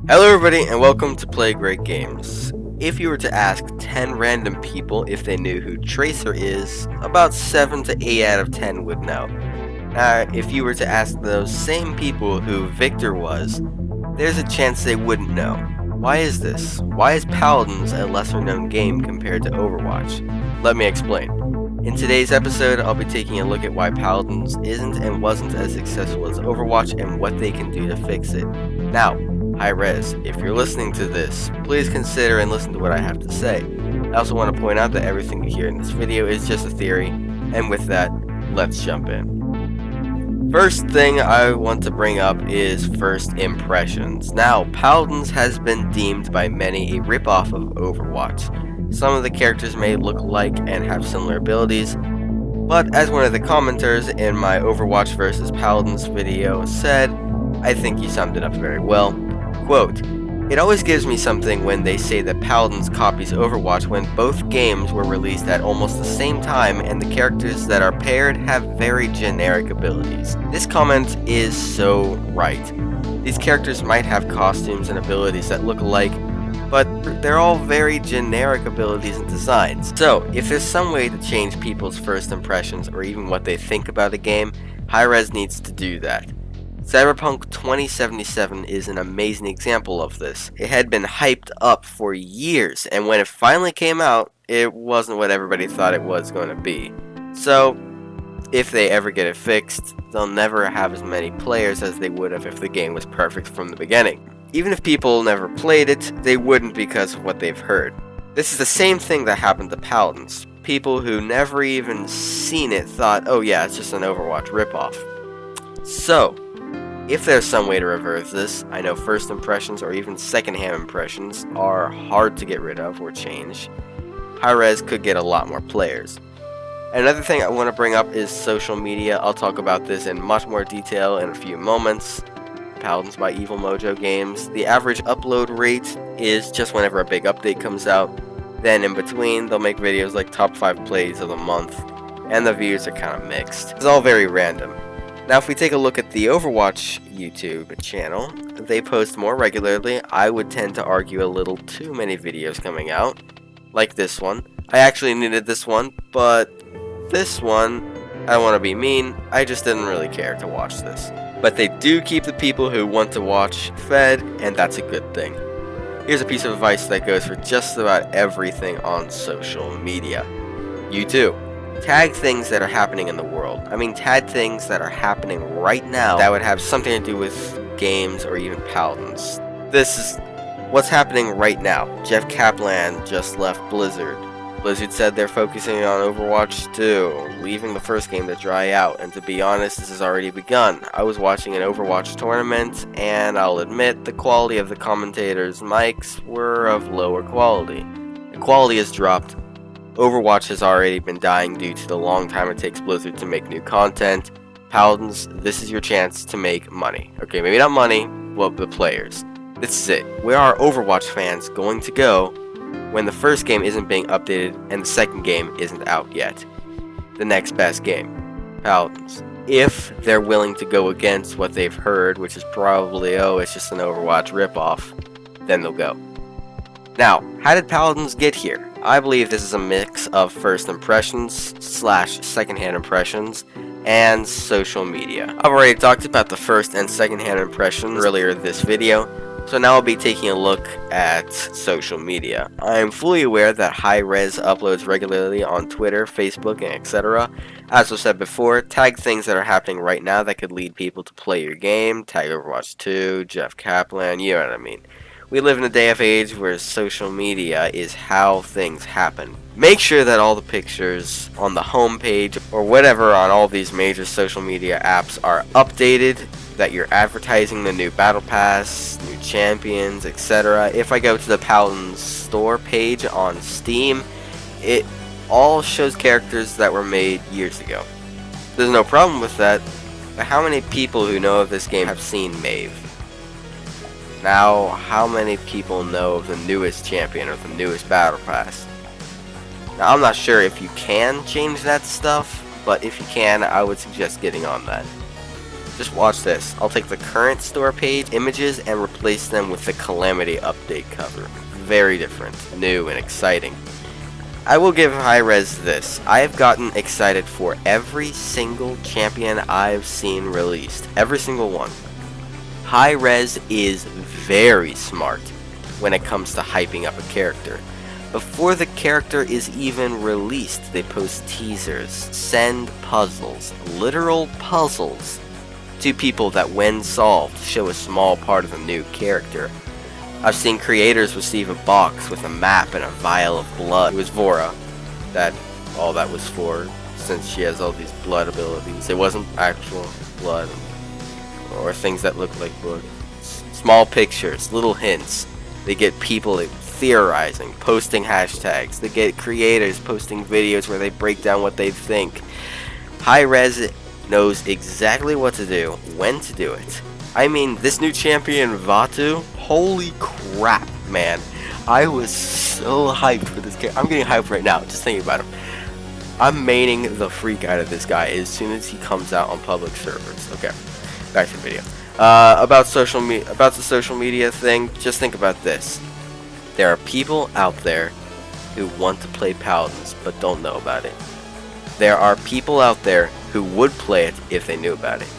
Hello everybody and welcome to Play Great Games. If you were to ask 10 random people if they knew who Tracer is, about 7 to 8 out of 10 would know. Now, if you were to ask those same people who Victor was, there's a chance they wouldn't know. Why is this? Why is Paladins a lesser known game compared to Overwatch? Let me explain. In today's episode, I'll be taking a look at why Paladins isn't and wasn't as successful as Overwatch and what they can do to fix it. Now, high res, if you're listening to this, please consider and listen to what I have to say. I also want to point out that everything you hear in this video is just a theory, and with that, let's jump in. First thing I want to bring up is first impressions. Now, Paladins has been deemed by many a ripoff of Overwatch. Some of the characters may look like and have similar abilities, but as one of the commenters in my Overwatch vs Paladins video said, I think he summed it up very well. Quote, "It always gives me something when they say that Paladins copies Overwatch when both games were released at almost the same time and the characters that are paired have very generic abilities." This comment is so right. These characters might have costumes and abilities that look alike, but they're all very generic abilities and designs. So, if there's some way to change people's first impressions or even what they think about a game, Hi-Rez needs to do that. Cyberpunk 2077 is an amazing example of this. It had been hyped up for years, and when it finally came out, it wasn't what everybody thought it was going to be. So, if they ever get it fixed, they'll never have as many players as they would have if the game was perfect from the beginning. Even if people never played it, they wouldn't because of what they've heard. This is the same thing that happened to Paladins. People who never even seen it thought, oh yeah, it's just an Overwatch ripoff. So, if there's some way to reverse this, I know first impressions or even secondhand impressions are hard to get rid of or change. Hi-Rez could get a lot more players. Another thing I want to bring up is social media. I'll talk about this in much more detail in a few moments. Paladins by Evil Mojo Games. The average upload rate is just whenever a big update comes out. Then in between, they'll make videos like top 5 plays of the month, and the views are kind of mixed. It's all very random. Now if we take a look at the Overwatch YouTube channel, they post more regularly. I would tend to argue a little too many videos coming out, like this one. I actually needed this one, but this one, I don't want to be mean, I just didn't really care to watch this. But they do keep the people who want to watch fed, and that's a good thing. Here's a piece of advice that goes for just about everything on social media. You too. Tag things that are happening in the world. I mean, tag things that are happening right now that would have something to do with games or even Paladins. This is what's happening right now. Jeff Kaplan just left Blizzard. Blizzard said they're focusing on Overwatch 2, leaving the first game to dry out, and to be honest, this has already begun. I was watching an Overwatch tournament, and I'll admit the quality of the commentators' mics were of lower quality. The quality has dropped. Overwatch has already been dying due to the long time it takes Blizzard to make new content. Paladins, this is your chance to make money. Okay, maybe not money, well, the players. This is it. Where are Overwatch fans going to go when the first game isn't being updated and the second game isn't out yet? The next best game, Paladins. If they're willing to go against what they've heard, which is probably, oh, it's just an Overwatch ripoff, then they'll go. Now, how did Paladins get here? I believe this is a mix of first impressions / secondhand impressions and social media. I've already talked about the first and secondhand impressions earlier this video, so now I'll be taking a look at social media. I am fully aware that Hi-Rez uploads regularly on Twitter, Facebook, and etc. As I said before, tag things that are happening right now that could lead people to play your game. Tag Overwatch 2, Jeff Kaplan, you know what I mean. We live in a day of age where social media is how things happen. Make sure that all the pictures on the homepage or whatever on all these major social media apps are updated, that you're advertising the new battle pass, new champions, etc. If I go to the Paladins store page on Steam, it all shows characters that were made years ago. There's no problem with that, but how many people who know of this game have seen Maeve? Now, how many people know of the newest champion or the newest battle pass? Now, I'm not sure if you can change that stuff, but if you can, I would suggest getting on that. Just watch this. I'll take the current store page images and replace them with the Calamity update cover. Very different, new, and exciting. I will give Hi-Rez this. I have gotten excited for every single champion I've seen released. Every single one. Hi-Rez is very smart when it comes to hyping up a character. Before the character is even released, they post teasers, send puzzles, literal puzzles, to people that when solved show a small part of the new character. I've seen creators receive a box with a map and a vial of blood. It was Vora that all that was for, since she has all these blood abilities. It wasn't actual blood or things that look like blood. Small pictures, little hints. They get people theorizing, posting hashtags. They get creators posting videos where they break down what they think. Hi-Rez knows exactly what to do, when to do it. I mean, this new champion, Vatu, holy crap, man. I was so hyped for this character. I'm getting hyped right now, just thinking about him. I'm maining the freak out of this guy as soon as he comes out on public servers. Okay, back to the video. About the social media thing, just think about this. There are people out there who want to play Paladins, but don't know about it. There are people out there who would play it if they knew about it.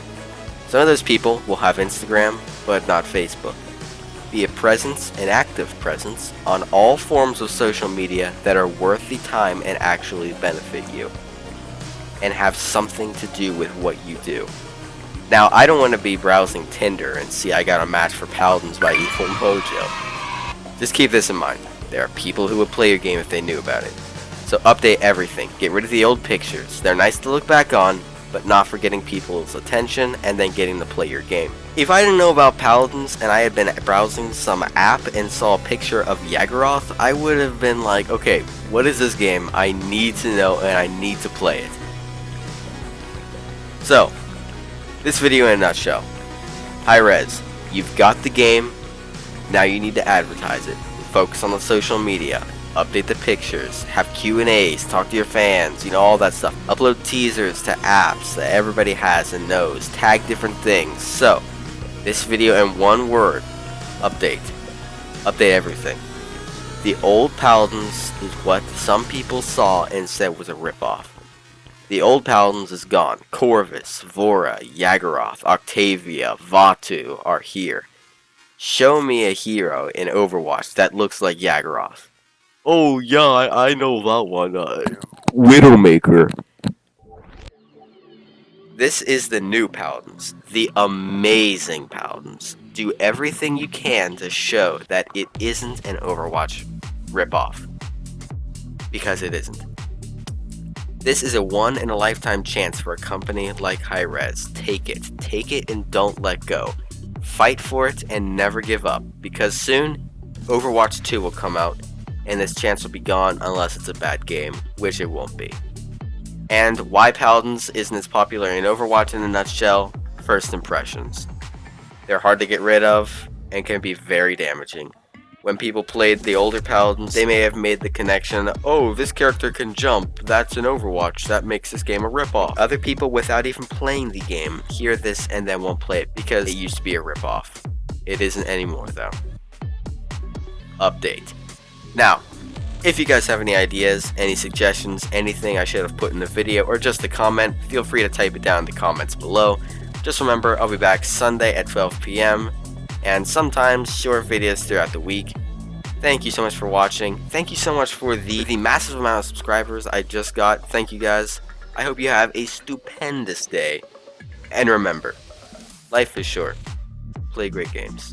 Some of those people will have Instagram, but not Facebook. Be a presence, an active presence, on all forms of social media that are worth the time and actually benefit you. And have something to do with what you do. Now, I don't want to be browsing Tinder and see I got a match for Paladins by Evil Mojo. Just keep this in mind. There are people who would play your game if they knew about it. So update everything. Get rid of the old pictures. They're nice to look back on, but not for getting people's attention and then getting to play your game. If I didn't know about Paladins and I had been browsing some app and saw a picture of Yaggaroth, I would have been like, okay, what is this game? I need to know and I need to play it. So, this video in a nutshell. Hi-Rez, you've got the game, now you need to advertise it. Focus on the social media. Update the pictures, have Q&As, talk to your fans, you know, all that stuff. Upload teasers to apps that everybody has and knows. Tag different things. So, this video in one word, update. Update everything. The old Paladins is what some people saw and said was a ripoff. The old Paladins is gone. Corvus, Vora, Yaggaroth, Octavia, Vatu are here. Show me a hero in Overwatch that looks like Yaggaroth. Oh yeah, I know that one. Widowmaker. This is the new Paladins. The amazing Paladins. Do everything you can to show that it isn't an Overwatch ripoff. Because it isn't. This is a one-in-a-lifetime chance for a company like Hi-Rez. Take it. Take it and don't let go. Fight for it and never give up. Because soon, Overwatch 2 will come out. And this chance will be gone unless it's a bad game, which it won't be. And why Paladins isn't as popular in Overwatch in a nutshell? First impressions. They're hard to get rid of, and can be very damaging. When people played the older Paladins, they may have made the connection, oh, this character can jump, that's in Overwatch, that makes this game a ripoff. Other people, without even playing the game, hear this and then won't play it because it used to be a ripoff. It isn't anymore though. Update. Now, if you guys have any ideas, any suggestions, anything I should have put in the video, or just a comment, feel free to type it down in the comments below. Just remember, I'll be back Sunday at 12 p.m. and sometimes short videos throughout the week. Thank you so much for watching. Thank you so much for the massive amount of subscribers I just got. Thank you guys. I hope you have a stupendous day. And remember, life is short. Play great games.